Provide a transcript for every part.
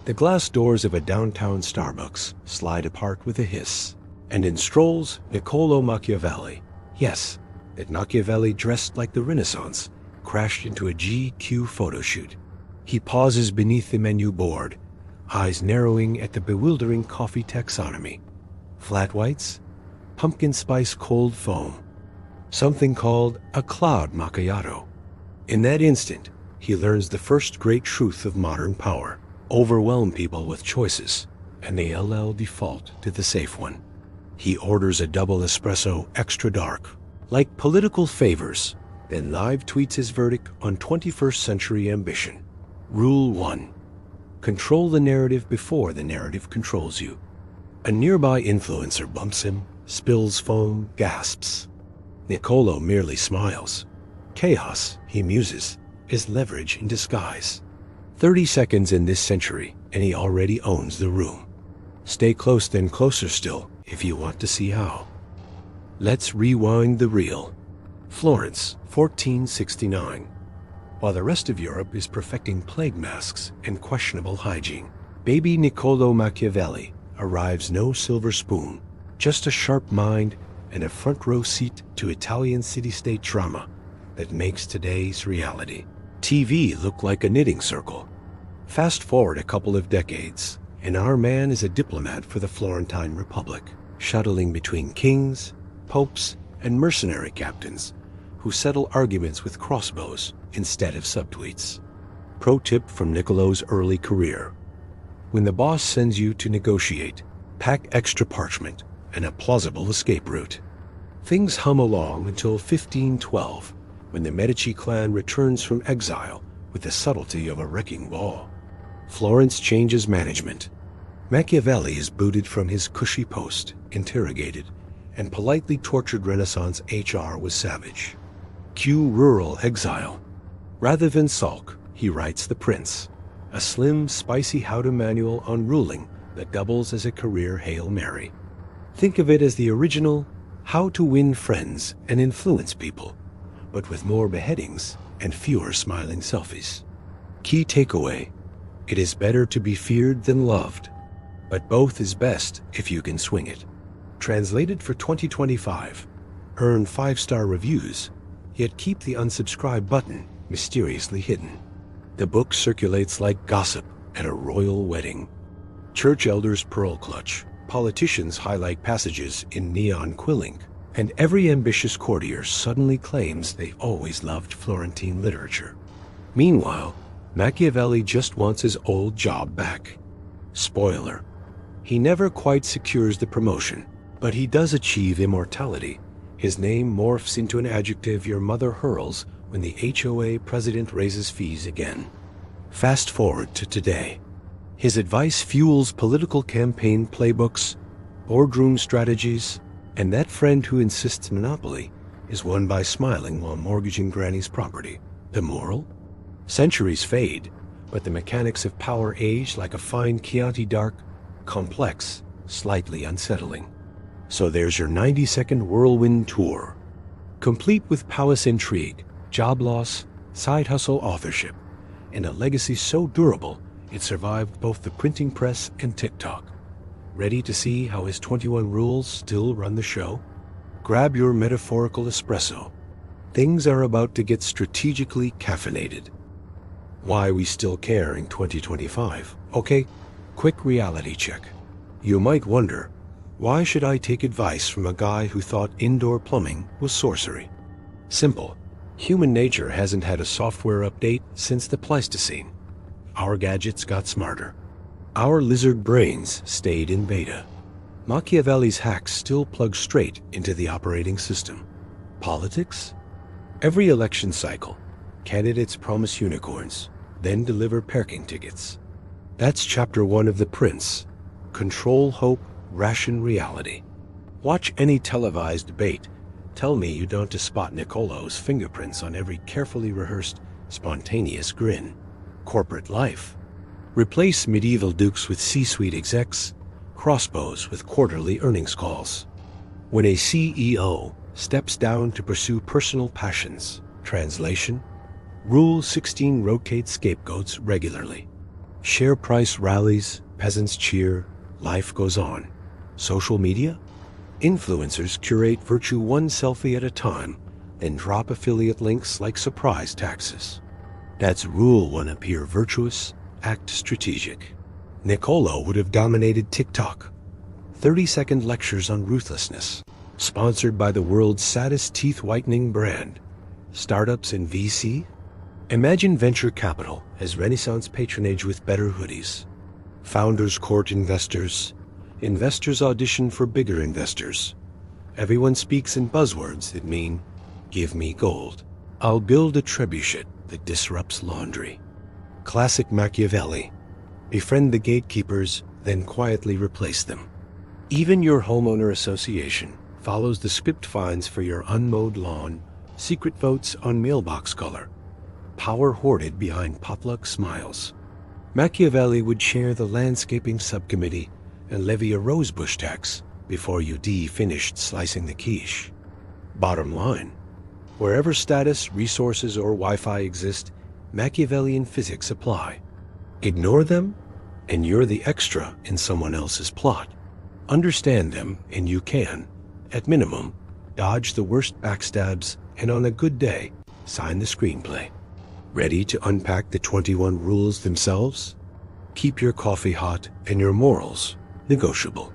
The glass doors of a downtown Starbucks slide apart with a hiss, and in strolls Niccolo Machiavelli. Yes, that Machiavelli dressed like the Renaissance crashed into a GQ photo shoot. He pauses beneath the menu board, eyes narrowing at the bewildering coffee taxonomy. Flat whites, pumpkin spice cold foam, something called a cloud macchiato. In that instant, he learns the first great truth of modern power. Overwhelm people with choices, and they'll default to the safe one. He orders a double espresso extra dark, like political favors, then live tweets his verdict on 21st century ambition. Rule 1. Control the narrative before the narrative controls you. A nearby influencer bumps him, spills foam, gasps. Niccolo merely smiles. Chaos, he muses, is leverage in disguise. 30 seconds in this century, and he already owns the room. Stay close, then closer still, if you want to see how. Let's rewind the reel. Florence, 1469. While the rest of Europe is perfecting plague masks and questionable hygiene, baby Niccolo Machiavelli arrives no silver spoon, just a sharp mind and a front row seat to Italian city-state drama that makes today's reality. TV looked like a knitting circle. Fast forward a couple of decades, and our man is a diplomat for the Florentine Republic, shuttling between kings, popes, and mercenary captains who settle arguments with crossbows instead of subtweets. Pro tip from Niccolo's early career. When the boss sends you to negotiate, pack extra parchment and a plausible escape route. Things hum along until 1512, when the Medici clan returns from exile with the subtlety of a wrecking ball. Florence changes management. Machiavelli is booted from his cushy post, interrogated, and politely tortured Renaissance HR was savage. Cue rural exile. Rather than sulk, he writes The Prince, a slim, spicy how-to manual on ruling that doubles as a career Hail Mary. Think of it as the original How to Win Friends and Influence People, but with more beheadings and fewer smiling selfies. Key takeaway: it is better to be feared than loved, but both is best if you can swing it. Translated for 2025. Earn 5-star reviews, yet keep the unsubscribe button mysteriously hidden. The book circulates like gossip at a royal wedding. Church elders pearl clutch, politicians highlight passages in neon quill ink, and every ambitious courtier suddenly claims they've always loved Florentine literature. Meanwhile, Machiavelli just wants his old job back. Spoiler: he never quite secures the promotion, but he does achieve immortality. His name morphs into an adjective your mother hurls when the HOA president raises fees again. Fast forward to today. His advice fuels political campaign playbooks, boardroom strategies, and that friend who insists monopoly is won by smiling while mortgaging Granny's property. The moral? Centuries fade, but the mechanics of power age like a fine Chianti dark, complex, slightly unsettling. So there's your 90-second whirlwind tour, complete with palace intrigue, job loss, side hustle authorship, and a legacy so durable it survived both the printing press and TikTok. Ready to see how his 21 rules still run the show? Grab your metaphorical espresso. Things are about to get strategically caffeinated. Why we still care in 2025. Okay, quick reality check. You might wonder, why should I take advice from a guy who thought indoor plumbing was sorcery? Simple. Human nature hasn't had a software update since the Pleistocene. Our gadgets got smarter. Our lizard brains stayed in beta. Machiavelli's hacks still plug straight into the operating system. Politics? Every election cycle, candidates promise unicorns, then deliver parking tickets. That's chapter 1 of The Prince. Control hope, ration reality. Watch any televised debate. Tell me you don't spot Niccolo's fingerprints on every carefully rehearsed, spontaneous grin. Corporate life. Replace medieval dukes with C-suite execs, crossbows with quarterly earnings calls. When a CEO steps down to pursue personal passions, translation, Rule 16 rotates scapegoats regularly. Share price rallies, peasants cheer, life goes on. Social media? Influencers curate virtue one selfie at a time, then drop affiliate links like surprise taxes. That's rule one: appear virtuous, act strategic. Niccolo would have dominated TikTok. 30-second lectures on ruthlessness, sponsored by the world's saddest teeth-whitening brand. Startups in VC? Imagine venture capital as Renaissance patronage with better hoodies. Founders court investors. Investors audition for bigger investors. Everyone speaks in buzzwords that mean, give me gold. I'll build a trebuchet that disrupts laundry. Classic Machiavelli. Befriend the gatekeepers, then quietly replace them. Even your homeowner association follows the script fines for your unmowed lawn, secret votes on mailbox color, power hoarded behind potluck smiles. Machiavelli would chair the landscaping subcommittee and levy a rosebush tax before you finished slicing the quiche. Bottom line, wherever status, resources, or Wi-Fi exist, Machiavellian physics apply. Ignore them, and you're the extra in someone else's plot. Understand them, and you can, at minimum, dodge the worst backstabs, and on a good day, sign the screenplay. Ready to unpack the 21 rules themselves? Keep your coffee hot and your morals negotiable.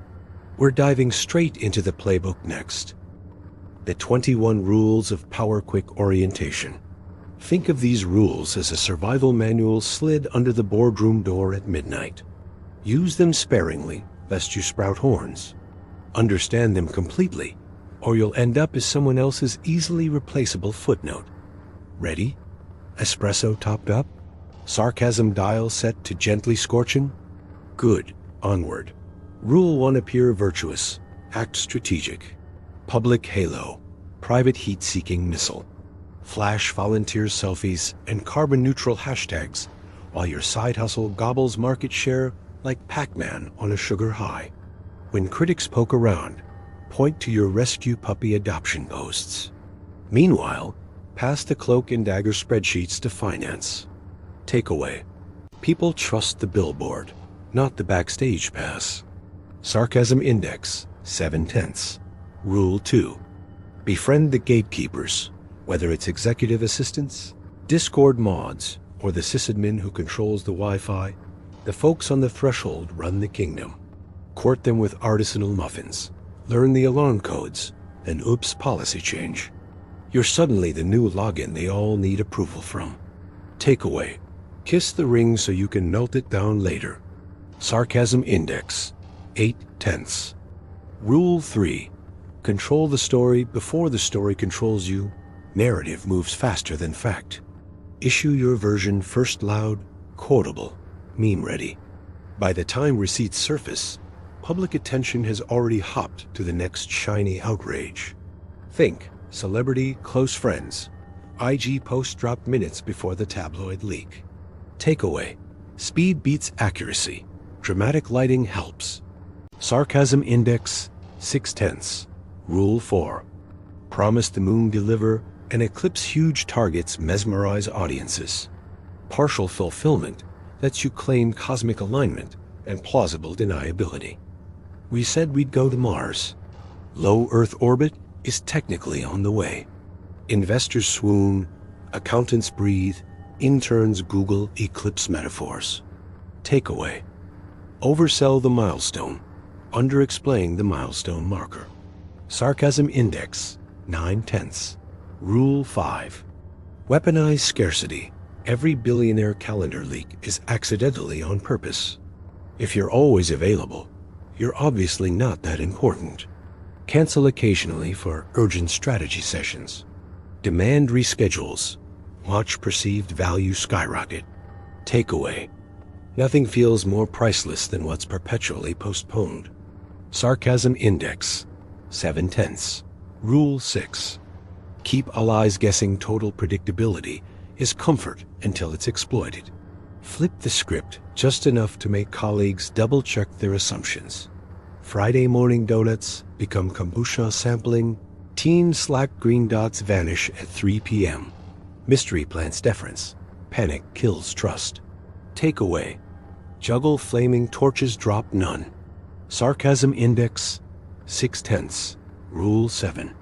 We're diving straight into the playbook next. The 21 rules of power-quick orientation. Think of these rules as a survival manual slid under the boardroom door at midnight. Use them sparingly, lest you sprout horns. Understand them completely, or you'll end up as someone else's easily replaceable footnote. Ready? Espresso topped up? Sarcasm dial set to gently scorching? Good. Onward. Rule 1: appear virtuous. Act strategic. Public halo. Private heat-seeking missile. Flash volunteer selfies and carbon-neutral hashtags while your side hustle gobbles market share like Pac-Man on a sugar high. When critics poke around, point to your rescue puppy adoption posts. Meanwhile, pass the cloak and dagger spreadsheets to finance. Takeaway: people trust the billboard, not the backstage pass. Sarcasm index, 7/10. Rule 2: befriend the gatekeepers, whether it's executive assistants, Discord mods, or the sysadmin who controls the Wi-Fi. The folks on the threshold run the kingdom. Court them with artisanal muffins. Learn the alarm codes, then oops, policy change. You're suddenly the new login they all need approval from. Takeaway: kiss the ring so you can melt it down later. Sarcasm index, 8/10. Rule 3: control the story before the story controls you. Narrative moves faster than fact. Issue your version first loud, quotable, meme-ready. By the time receipts surface, public attention has already hopped to the next shiny outrage. Think celebrity, close friends. IG post dropped minutes before the tabloid leak. Takeaway: speed beats accuracy. Dramatic lighting helps. Sarcasm index, 6/10. Rule 4: promise the moon, deliver, and eclipse huge targets mesmerize audiences. Partial fulfillment lets you claim cosmic alignment and plausible deniability. We said we'd go to Mars. Low Earth orbit is technically on the way. Investors swoon, accountants breathe, interns Google eclipse metaphors. Takeaway: oversell the milestone, underexplain the milestone marker. Sarcasm index, 9/10. Rule 5: weaponize scarcity. Every billionaire calendar leak is accidentally on purpose. If you're always available, you're obviously not that important. Cancel occasionally for urgent strategy sessions. Demand reschedules. Watch perceived value skyrocket. Takeaway: nothing feels more priceless than what's perpetually postponed. Sarcasm index, 7/10. Rule 6: keep allies guessing. Total predictability is comfort until it's exploited. Flip the script just enough to make colleagues double-check their assumptions. Friday morning donuts become kombucha sampling. Team Slack green dots vanish at 3 p.m. Mystery plants deference. Panic kills trust. Takeaway: Juggle flaming torches, drop none. Sarcasm index 6/10. Rule 7.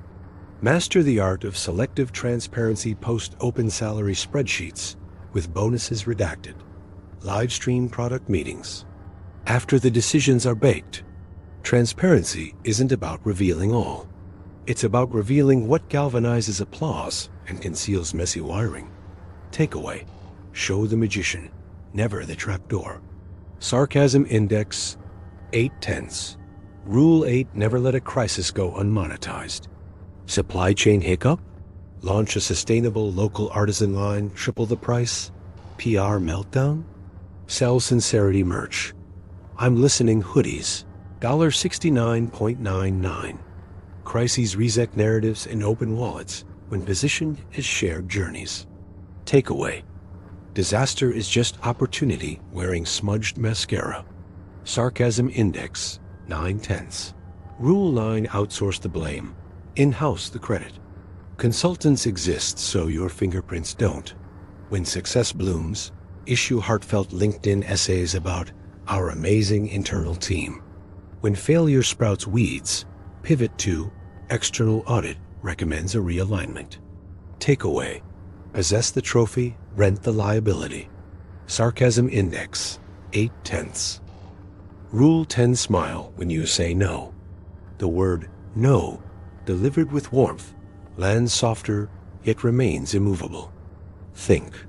Master the art of selective transparency. Post open salary spreadsheets with bonuses redacted. Live stream product meetings. After the decisions are baked. Transparency isn't about revealing all. It's about revealing what galvanizes applause and conceals messy wiring. Takeaway: show the magician, never the trapdoor. Sarcasm index 8/10. Rule 8. Never let a crisis go unmonetized. Supply chain hiccup? Launch a sustainable local artisan line, triple the price? PR meltdown? Sell sincerity merch. I'm listening hoodies, $69.99. Crises reset narratives in open wallets when positioned as shared journeys. Takeaway: disaster is just opportunity wearing smudged mascara. Sarcasm index 9/10. Rule 9. Outsource the blame. In-house the credit. Consultants exist so your fingerprints don't. When success blooms, issue heartfelt LinkedIn essays about our amazing internal team. When failure sprouts weeds, pivot to external audit recommends a realignment. Takeaway: possess the trophy, rent the liability. Sarcasm index 8/10. Rule 10. Smile when you say no. The word no, delivered with warmth, lands softer yet remains immovable. Think.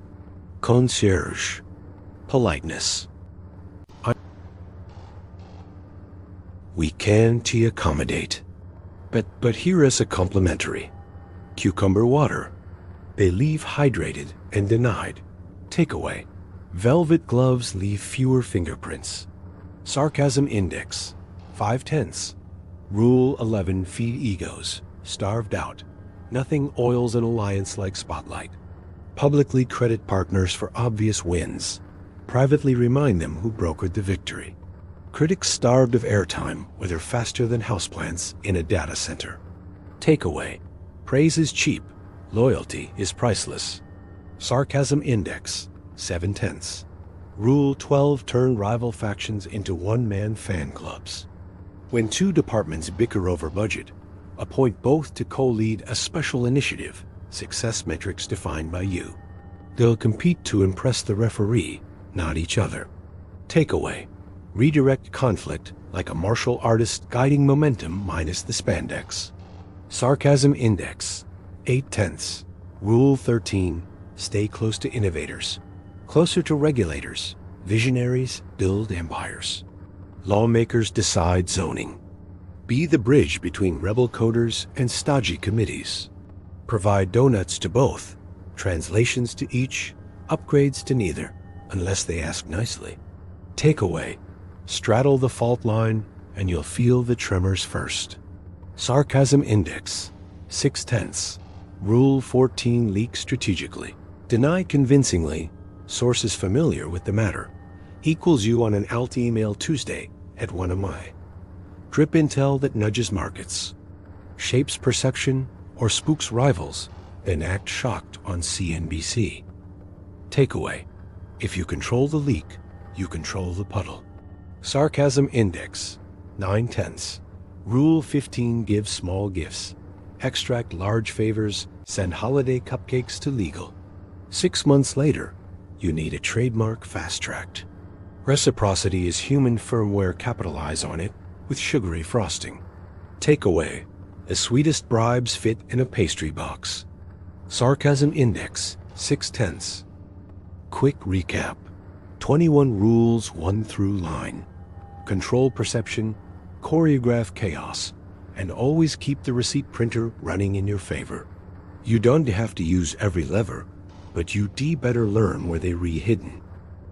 Concierge. Politeness. We can accommodate. But here is a complimentary. Cucumber water. They leave hydrated and denied. Takeaway: velvet gloves leave fewer fingerprints. Sarcasm index 5/10. Rule 11. Feed egos. Starved out. Nothing oils an alliance like spotlight. Publicly credit partners for obvious wins. Privately remind them who brokered the victory. Critics starved of airtime wither faster than houseplants in a data center. Takeaway: praise is cheap, loyalty is priceless. Sarcasm index 7/10. Rule 12. Turn rival factions into one-man fan clubs. When two departments bicker over budget, appoint both to co-lead a special initiative, success metrics defined by you. They'll compete to impress the referee, not each other. Takeaway: redirect conflict like a martial artist guiding momentum minus the spandex. Sarcasm index 8/10. Rule 13. Stay close to innovators. Closer to regulators. Visionaries build empires. Lawmakers decide zoning. Be the bridge between rebel coders and stodgy committees. Provide donuts to both, translations to each, upgrades to neither, unless they ask nicely. Takeaway: straddle the fault line and you'll feel the tremors first. Sarcasm index 6/10. Rule 14. Leak strategically. Deny convincingly. Sources familiar with the matter. Equals you on an alt email Tuesday at 1 MI. Drip intel that nudges markets. Shapes perception or spooks rivals, then act shocked on CNBC. Takeaway: if you control the leak, you control the puddle. Sarcasm index 9/10. Rule 15. Give small gifts. Extract large favors. Send holiday cupcakes to legal. 6 months later, you need a trademark fast-tracked. Reciprocity is human firmware. Capitalize on it with sugary frosting. Takeaway: the sweetest bribes fit in a pastry box. Sarcasm index 6/10. Quick recap. 21 rules 1 through line. Control perception, choreograph chaos, and always keep the receipt printer running in your favor. You don't have to use every lever, but you better learn where they re-hidden.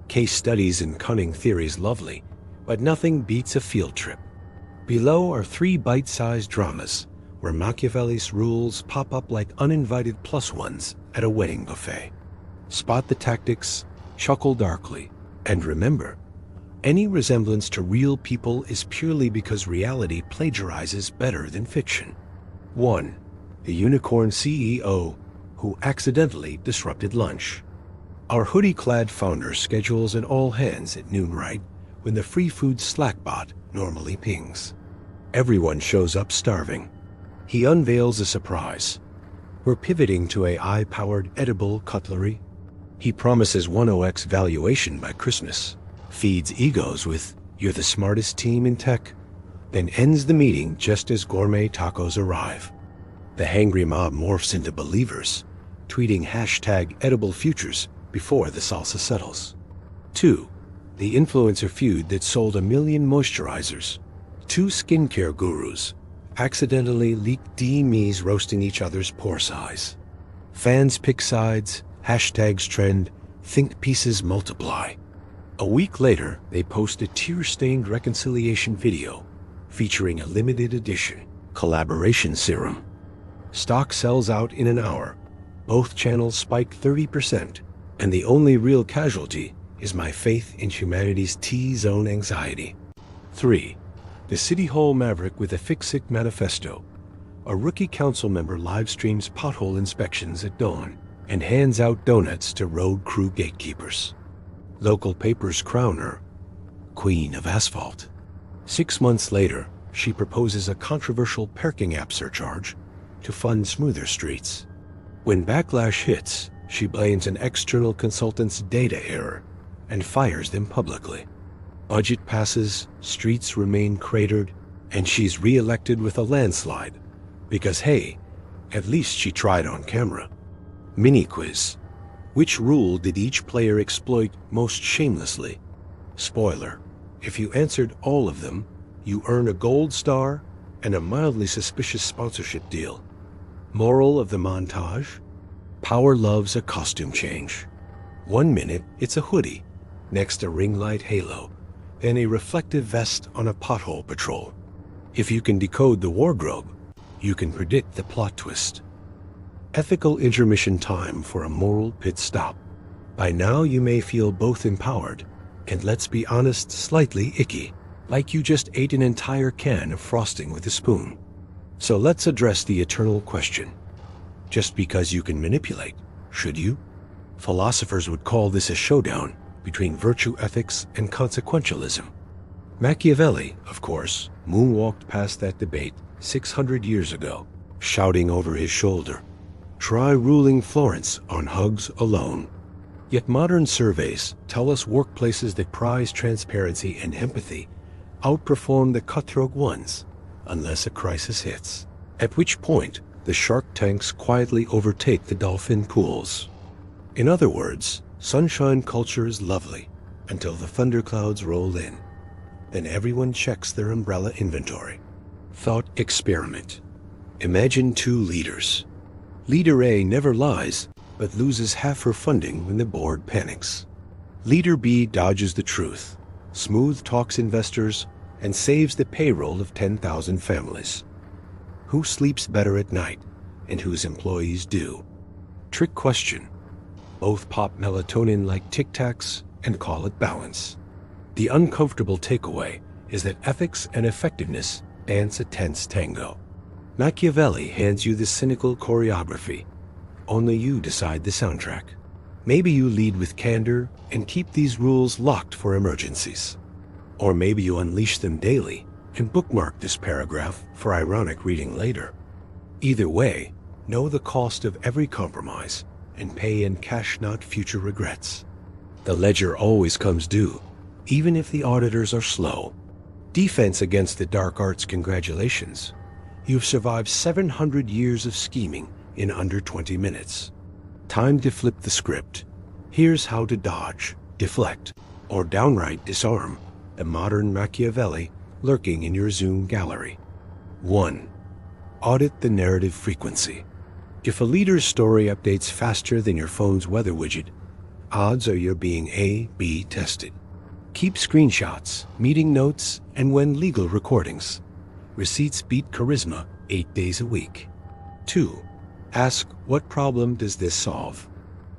Case studies and cunning theories lovely, but nothing beats a field trip. Below are 3 bite-sized dramas where Machiavelli's rules pop up like uninvited plus ones at a wedding buffet. Spot the tactics, chuckle darkly, and remember, any resemblance to real people is purely because reality plagiarizes better than fiction. 1. The unicorn CEO who accidentally disrupted lunch. Our hoodie-clad founder schedules an all-hands at noon right when the free food Slack bot normally pings. Everyone shows up starving. He unveils a surprise. We're pivoting to AI-powered edible cutlery. He promises 10x valuation by Christmas, feeds egos with, "You're the smartest team in tech," then ends the meeting just as gourmet tacos arrive. The hangry mob morphs into believers, tweeting #EdibleFutures before the salsa settles. 2. The influencer feud that sold 1 million moisturizers. Two skincare gurus accidentally leaked DMEs roasting each other's pore size. Fans pick sides, hashtags trend, think pieces multiply. A week later, they post a tear-stained reconciliation video featuring a limited edition collaboration serum. Stock sells out in an hour. Both channels spike 30%, and the only real casualty is my faith in humanity's T-zone anxiety. 3. The City Hall maverick with a Fix-It manifesto. A rookie council member live streams pothole inspections at dawn and hands out donuts to road crew gatekeepers. Local papers crown her Queen of Asphalt. 6 months later, she proposes a controversial parking app surcharge to fund smoother streets. When backlash hits, she blames an external consultant's data error and fires them publicly. Budget passes, streets remain cratered, and she's re-elected with a landslide because, hey, at least she tried on camera. Mini quiz. Which rule did each player exploit most shamelessly? Spoiler, if you answered all of them, you earn a gold star and a mildly suspicious sponsorship deal. Moral of the montage? Power loves a costume change. 1 minute, it's a hoodie, next a ring light halo, then a reflective vest on a pothole patrol. If you can decode the wardrobe, you can predict the plot twist. Ethical intermission time for a moral pit stop. By now you may feel both empowered and, let's be honest, slightly icky, like you just ate an entire can of frosting with a spoon. So let's address the eternal question. Just because you can manipulate, should you? Philosophers would call this a showdown between virtue ethics and consequentialism. Machiavelli, of course, moonwalked past that debate 600 years ago, shouting over his shoulder, "Try ruling Florence on hugs alone." Yet modern surveys tell us workplaces that prize transparency and empathy outperform the cutthroat ones, unless a crisis hits, at which point the shark tanks quietly overtake the dolphin pools. In other words, sunshine culture is lovely until the thunderclouds roll in. Then everyone checks their umbrella inventory. Thought experiment. Imagine 2 leaders. Leader A never lies, but loses half her funding when the board panics. Leader B dodges the truth, smooth talks investors, and saves the payroll of 10,000 families. Who sleeps better at night, and whose employees do? Trick question. Both pop melatonin like Tic Tacs and call it balance. The uncomfortable takeaway is that ethics and effectiveness dance a tense tango. Machiavelli hands you the cynical choreography. Only you decide the soundtrack. Maybe you lead with candor and keep these rules locked for emergencies. Or maybe you unleash them daily and bookmark this paragraph for ironic reading later. Either way, know the cost of every compromise and pay in cash, not future regrets. The ledger always comes due, even if the auditors are slow. Defense against the dark arts, congratulations. You've survived 700 years of scheming in under 20 minutes. Time to flip the script. Here's how to dodge, deflect, or downright disarm a modern Machiavelli lurking in your Zoom gallery. 1. Audit the narrative frequency. If a leader's story updates faster than your phone's weather widget, odds are you're being A/B tested. Keep screenshots, meeting notes, and when legal recordings. Receipts beat charisma 8 days a week. 2. Ask, what problem does this solve?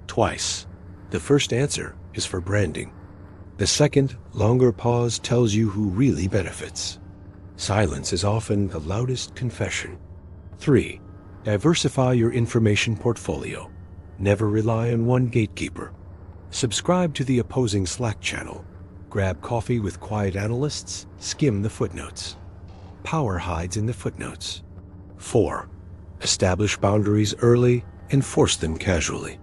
Twice. The first answer is for branding. The second, longer pause tells you who really benefits. Silence is often the loudest confession. 3. Diversify your information portfolio. Never rely on one gatekeeper. Subscribe to the opposing Slack channel. Grab coffee with quiet analysts, skim the footnotes. Power hides in the footnotes. 4. Establish boundaries early, enforce them casually.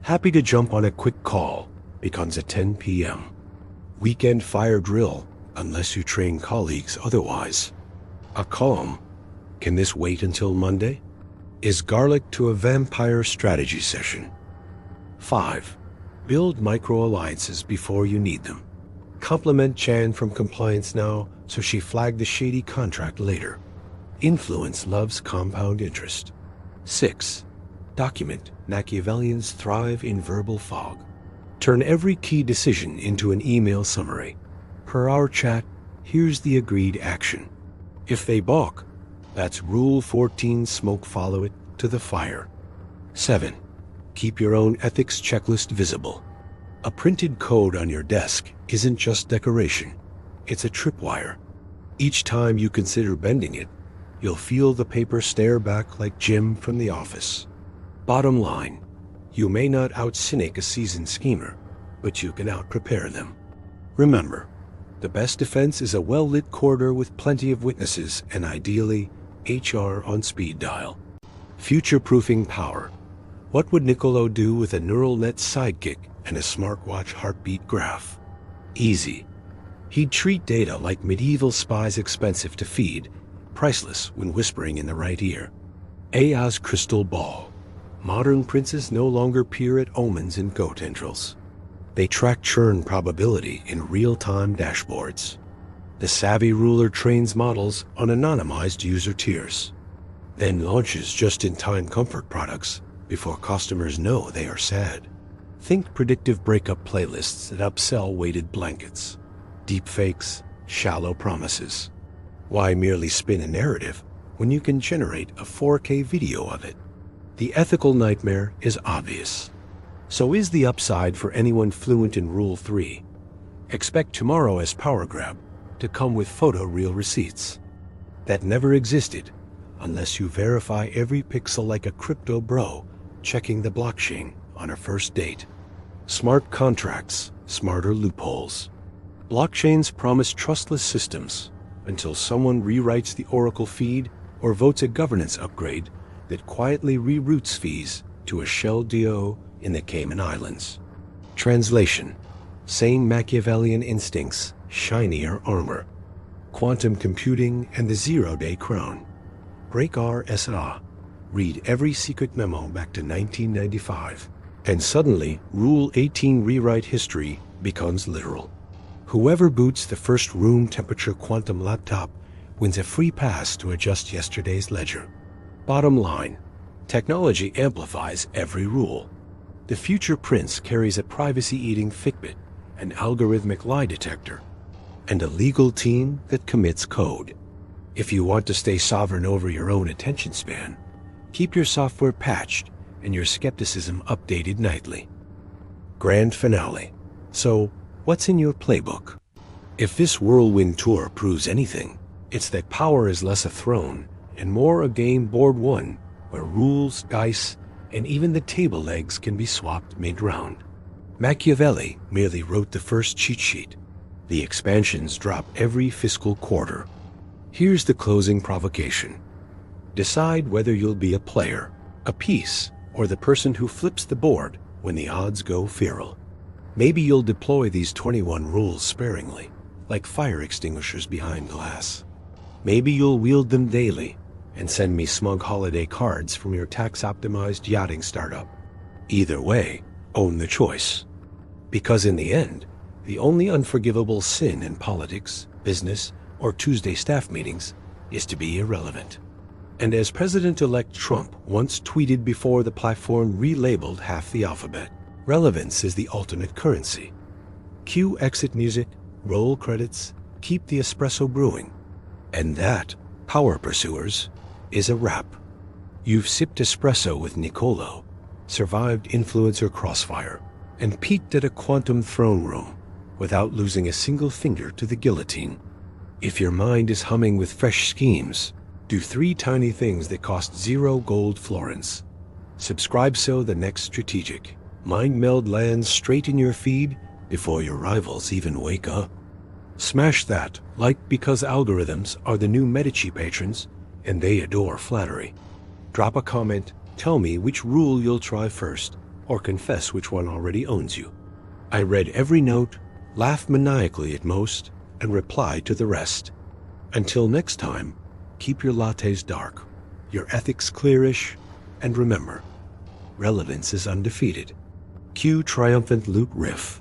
Happy to jump on a quick call, becomes at 10 p.m. Weekend fire drill, unless you train colleagues otherwise. A calm. Can this wait until Monday? Is garlic to a vampire strategy session. 5. Build micro-alliances before you need them. Compliment Chan from Compliance Now so she flagged the shady contract later. Influence loves compound interest. 6. Document Machiavellians thrive in verbal fog. Turn every key decision into an email summary. Per our chat, here's the agreed action. If they balk, that's Rule 14, smoke follow it to the fire. 7. Keep your own ethics checklist visible. A printed code on your desk isn't just decoration, it's a tripwire. Each time you consider bending it, you'll feel the paper stare back like Jim from the office. Bottom line, you may not out-cynic a seasoned schemer, but you can out-prepare them. Remember, the best defense is a well-lit corridor with plenty of witnesses and ideally, HR on speed dial. Future-proofing power. What would Niccolo do with a neural net sidekick and a smartwatch heartbeat graph? Easy. He'd treat data like medieval spies expensive to feed, priceless when whispering in the right ear. AI's crystal ball. Modern princes no longer peer at omens and goat tendrils. They track churn probability in real-time dashboards. The savvy ruler trains models on anonymized user tiers, then launches just-in-time comfort products before customers know they are sad. Think predictive breakup playlists that upsell weighted blankets, deepfakes, shallow promises. Why merely spin a narrative when you can generate a 4K video of it? The ethical nightmare is obvious. So is the upside for anyone fluent in Rule 3. Expect tomorrow as Power Grab to come with photoreal receipts. That never existed unless you verify every pixel like a crypto bro checking the blockchain on a first date. Smart contracts, smarter loopholes. Blockchains promise trustless systems until someone rewrites the Oracle feed or votes a governance upgrade that quietly reroutes fees to a shell DO in the Cayman Islands. Translation: same Machiavellian instincts, shinier armor. Quantum computing and the zero-day crown. Break RSA. Read every secret memo back to 1995. And suddenly, Rule 18 rewrite history becomes literal. Whoever boots the first room temperature quantum laptop wins a free pass to adjust yesterday's ledger. Bottom line, technology amplifies every rule. The future prince carries a privacy-eating Fitbit, an algorithmic lie detector, and a legal team that commits code. If you want to stay sovereign over your own attention span, keep your software patched and your skepticism updated nightly. Grand finale. So, what's in your playbook? If this whirlwind tour proves anything, it's that power is less a throne and more a game board one, where rules, dice, and even the table legs can be swapped mid-round. Machiavelli merely wrote the first cheat sheet. The expansions drop every fiscal quarter. Here's the closing provocation. Decide whether you'll be a player, a piece, or the person who flips the board when the odds go feral. Maybe you'll deploy these 21 rules sparingly, like fire extinguishers behind glass. Maybe you'll wield them daily and send me smug holiday cards from your tax-optimized yachting startup. Either way, own the choice. Because in the end, the only unforgivable sin in politics, business, or Tuesday staff meetings is to be irrelevant. And as President-elect Trump once tweeted before the platform relabeled half the alphabet, relevance is the alternate currency. Cue exit music, roll credits, keep the espresso brewing. And that, power pursuers, is a wrap. You've sipped espresso with Niccolo, survived influencer crossfire, and peeked at a quantum throne room without losing a single finger to the guillotine. If your mind is humming with fresh schemes, do 3 tiny things that cost 0 gold florins. Subscribe so the next strategic mind meld lands straight in your feed before your rivals even wake up. Smash that like because algorithms are the new Medici patrons and they adore flattery. Drop a comment, tell me which rule you'll try first, or confess which one already owns you. I read every note, laugh maniacally at most, and reply to the rest. Until next time, keep your lattes dark, your ethics clearish, and remember, relevance is undefeated. Cue triumphant lute riff.